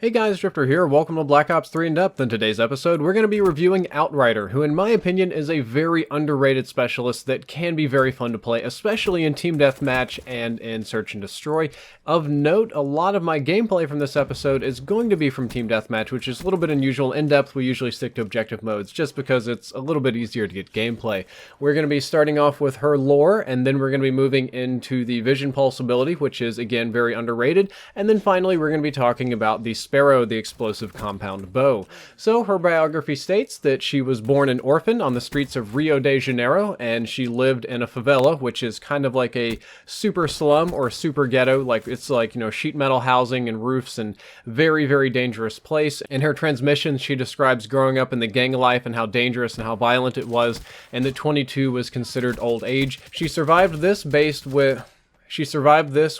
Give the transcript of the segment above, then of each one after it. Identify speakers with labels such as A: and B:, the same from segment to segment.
A: Hey guys, Drifter here. Welcome to Black Ops 3 In Depth. In today's episode, we're going to be reviewing Outrider, who in my opinion is a very underrated specialist that can be very fun to play, especially in Team Deathmatch and in Search and Destroy. Of note, a lot of my gameplay from this episode is going to be from Team Deathmatch, which is a little bit unusual. In Depth, we usually stick to objective modes just because it's a little bit easier to get gameplay. We're going to be starting off with her lore, and then we're going to be moving into the Vision Pulse ability, which is again very underrated, and then finally we're going to be talking about the Sparrow, the explosive compound bow. So her biography states that she was born an orphan on the streets of Rio de Janeiro, and she lived in a favela, which is kind of like a super slum or super ghetto. It's like, you know, sheet metal housing and roofs and very, very dangerous place. In her transmission, she describes growing up in the gang life and how dangerous and how violent it was, and that 22 was considered old age. She survived this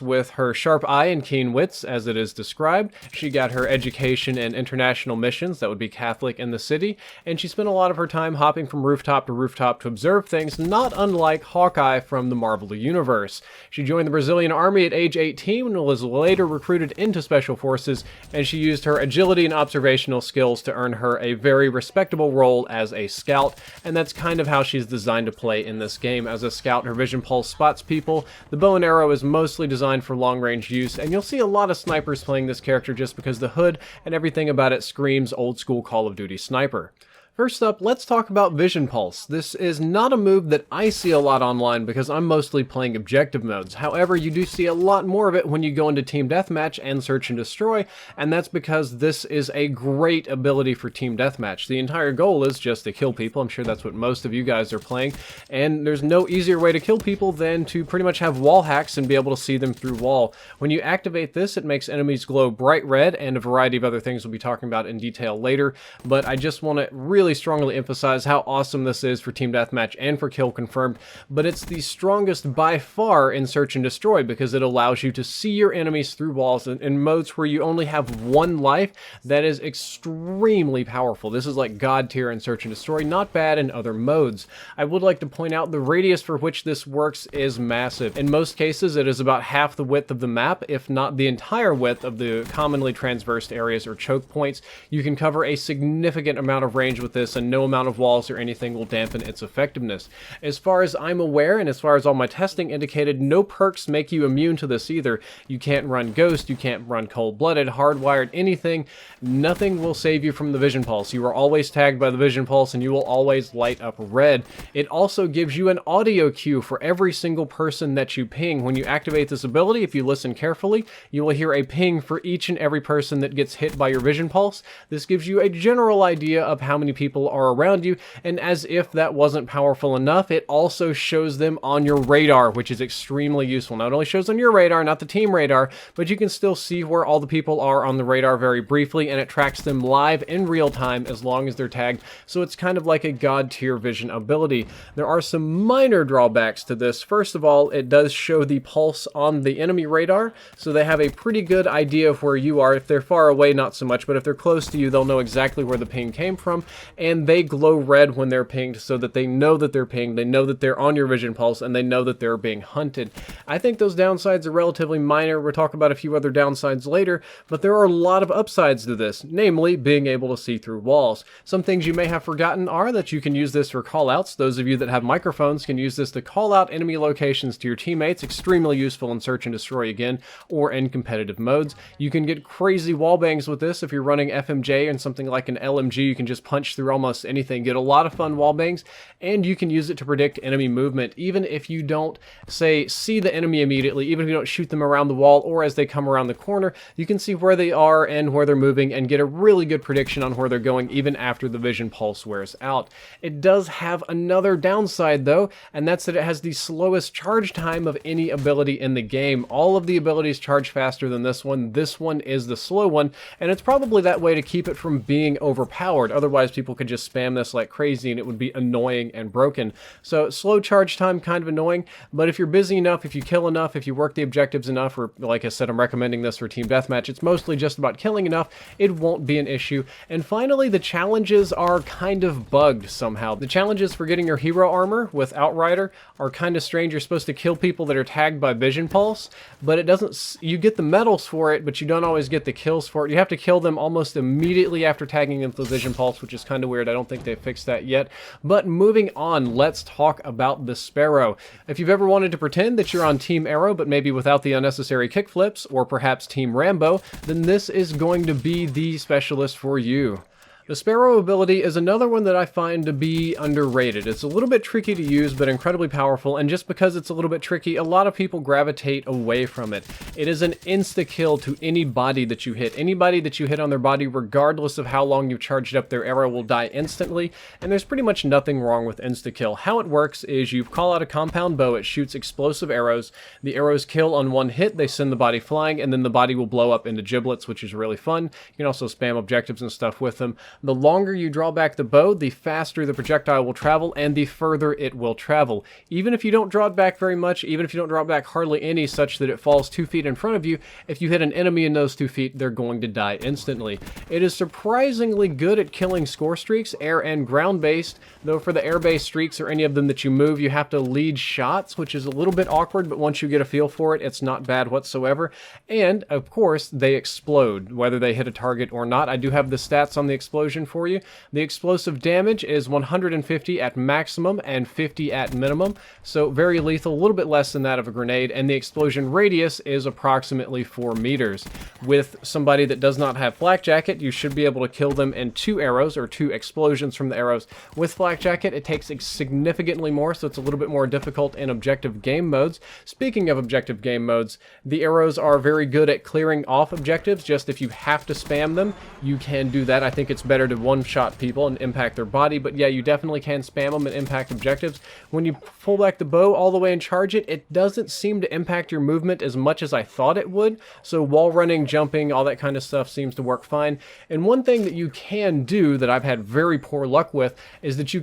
A: with her sharp eye and keen wits, as it is described. She got her education in international missions, that would be Catholic in the city, and she spent a lot of her time hopping from rooftop to observe things, not unlike Hawkeye from the Marvel Universe. She joined the Brazilian army at age 18 and was later recruited into Special Forces, and she used her agility and observational skills to earn her a very respectable role as a scout, and that's kind of how she's designed to play in this game. As a scout, her Vision Pulse spots people. The bow and arrow is mostly designed for long-range use, and you'll see a lot of snipers playing this character just because the hood and everything about it screams old-school Call of Duty sniper. First up, let's talk about Vision Pulse. This is not a move that I see a lot online because I'm mostly playing objective modes. However, you do see a lot more of it when you go into Team Deathmatch and Search and Destroy, and that's because this is a great ability for Team Deathmatch. The entire goal is just to kill people. I'm sure that's what most of you guys are playing, and there's no easier way to kill people than to pretty much have wall hacks and be able to see them through wall. When you activate this, it makes enemies glow bright red, and a variety of other things we'll be talking about in detail later, but I just want to really strongly emphasize how awesome this is for Team Deathmatch and for Kill Confirmed, but it's the strongest by far in Search and Destroy because it allows you to see your enemies through walls in modes where you only have one life. That is extremely powerful. This is like God tier in Search and Destroy, not bad in other modes. I would like to point out the radius for which this works is massive. In most cases, it is about half the width of the map, if not the entire width of the commonly transversed areas or choke points. You can cover a significant amount of range with this, and no amount of walls or anything will dampen its effectiveness. As far as I'm aware, and as far as all my testing indicated, no perks make you immune to this either. You can't run Ghost, you can't run Cold-Blooded, Hardwired, anything. Nothing will save you from the Vision Pulse. You are always tagged by the Vision Pulse, and you will always light up red. It also gives you an audio cue for every single person that you ping. When you activate this ability, if you listen carefully, you will hear a ping for each and every person that gets hit by your Vision Pulse. This gives you a general idea of how many people are around you, and as if that wasn't powerful enough, it also shows them on your radar, which is extremely useful. Not only shows on your radar, not the team radar, but you can still see where all the people are on the radar very briefly, and it tracks them live in real time as long as they're tagged, so it's kind of like a God tier vision ability. There are some minor drawbacks to this. First of all, it does show the pulse on the enemy radar, so they have a pretty good idea of where you are. If they're far away, not so much, but if they're close to you, they'll know exactly where the ping came from, and they glow red when they're pinged so that they know that they're pinged, they know that they're on your Vision Pulse, and they know that they're being hunted. I think those downsides are relatively minor. We'll talk about a few other downsides later, but there are a lot of upsides to this, namely being able to see through walls. Some things you may have forgotten are that you can use this for callouts. Those of you that have microphones can use this to call out enemy locations to your teammates. Extremely useful in Search and Destroy again, or in competitive modes. You can get crazy wall bangs with this. If you're running FMJ and something like an LMG, you can just punch through almost anything, get a lot of fun wall bangs, and you can use it to predict enemy movement. Even if you don't, say, see the enemy immediately, even if you don't shoot them around the wall or as they come around the corner, you can see where they are and where they're moving and get a really good prediction on where they're going even after the Vision Pulse wears out. It does have another downside though, and that's that it has the slowest charge time of any ability in the game. All of the abilities charge faster than this one. This one is the slow one, and it's probably that way to keep it from being overpowered. Otherwise, people could just spam this like crazy and it would be annoying and broken. So slow charge time, kind of annoying, but if you're busy enough, if you kill enough, if you work the objectives enough, or like I said, I'm recommending this for Team Deathmatch, it's mostly just about killing enough, it won't be an issue. And finally, the challenges are kind of bugged somehow. The challenges for getting your hero armor with Outrider are kind of strange. You're supposed to kill people that are tagged by Vision Pulse, but it doesn't, you get the medals for it, but you don't always get the kills for it. You have to kill them almost immediately after tagging them with Vision Pulse, which is kind of weird. I don't think they fixed that yet. But moving on, let's talk about the Sparrow. If you've ever wanted to pretend that you're on Team Arrow, but maybe without the unnecessary kickflips, or perhaps Team Rambo, then this is going to be the specialist for you. The Sparrow ability is another one that I find to be underrated. It's a little bit tricky to use, but incredibly powerful, and just because it's a little bit tricky, a lot of people gravitate away from it. It is an insta-kill to any body that you hit. Anybody that you hit on their body, regardless of how long you've charged up their arrow, will die instantly, and there's pretty much nothing wrong with insta-kill. How it works is you call out a compound bow, it shoots explosive arrows, the arrows kill on one hit, they send the body flying, and then the body will blow up into giblets, which is really fun. You can also spam objectives and stuff with them. The longer you draw back the bow, the faster the projectile will travel and the further it will travel. Even if you don't draw it back very much, even if you don't draw it back hardly any such that it falls 2 feet in front of you, if you hit an enemy in those 2 feet, they're going to die instantly. It is surprisingly good at killing score streaks, air and ground-based, though for the air-based streaks or any of them that you move, you have to lead shots, which is a little bit awkward, but once you get a feel for it, it's not bad whatsoever. And, of course, they explode, whether they hit a target or not. I do have the stats on the explosion for you. The explosive damage is 150 at maximum and 50 at minimum, so very lethal, a little bit less than that of a grenade, and the explosion radius is approximately 4 meters. With somebody that does not have Flak Jacket, you should be able to kill them in 2 arrows, or 2 explosions from the arrows. With Flak Jacket, it takes significantly more, so it's a little bit more difficult in objective game modes. Speaking of objective game modes, the arrows are very good at clearing off objectives. Just if you have to spam them, you can do that. I think it's better to one-shot people and impact their body, but yeah, you definitely can spam them and impact objectives. When you pull back the bow all the way and charge it, it doesn't seem to impact your movement as much as I thought it would, so wall running, jumping, all that kind of stuff seems to work fine. And one thing that you can do that I've had very poor luck with is that you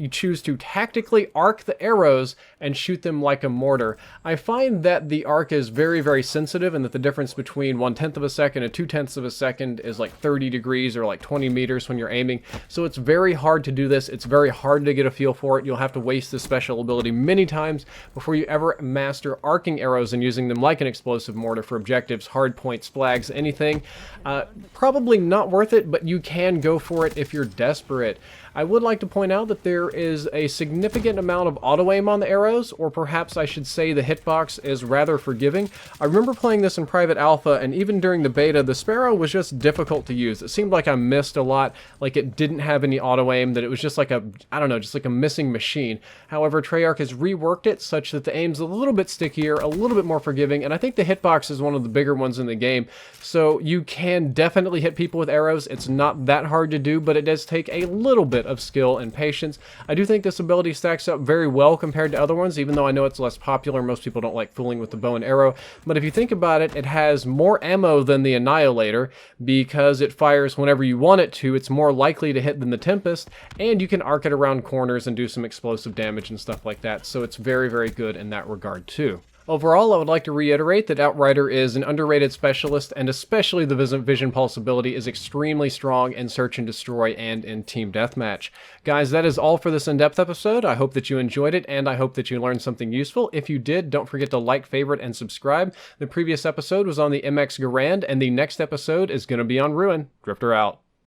A: choose to tactically arc the arrows and shoot them like a mortar. I find that the arc is very, very sensitive, and that the difference between 1/10 of a second and 2/10 of a second is like 30 degrees or like 20 meters when you're aiming, so it's very hard to do this. It's very hard to get a feel for it. You'll have to waste this special ability many times before you ever master arcing arrows and using them like an explosive mortar for objectives, hard points, flags, anything. Probably not worth it, but you can go for it if you're desperate. I would like to point out that there is a significant amount of auto-aim on the arrows, or perhaps I should say the hitbox is rather forgiving. I remember playing this in private alpha, and even during the beta, the Sparrow was just difficult to use. It seemed like I missed a lot, like it didn't have any auto-aim, that it was just like a, I don't know, just like a missing machine. However, Treyarch has reworked it such that the aim's a little bit stickier, a little bit more forgiving, and I think the hitbox is one of the bigger ones in the game. So you can definitely hit people with arrows. It's not that hard to do, but it does take a little bit of skill and patience. I do think this ability stacks up very well compared to other ones, even though I know it's less popular. Most people don't like fooling with the bow and arrow, but if you think about it, it has more ammo than the Annihilator because it fires whenever you want it to. It's more likely to hit than the Tempest, and you can arc it around corners and do some explosive damage and stuff like that, so it's very, very good in that regard too. Overall, I would like to reiterate that Outrider is an underrated specialist, and especially the Vision Pulse ability is extremely strong in Search and Destroy and in Team Deathmatch. Guys, that is all for this in-depth episode. I hope that you enjoyed it, and I hope that you learned something useful. If you did, don't forget to like, favorite, and subscribe. The previous episode was on the MX Garand, and the next episode is going to be on Ruin. Drifter out.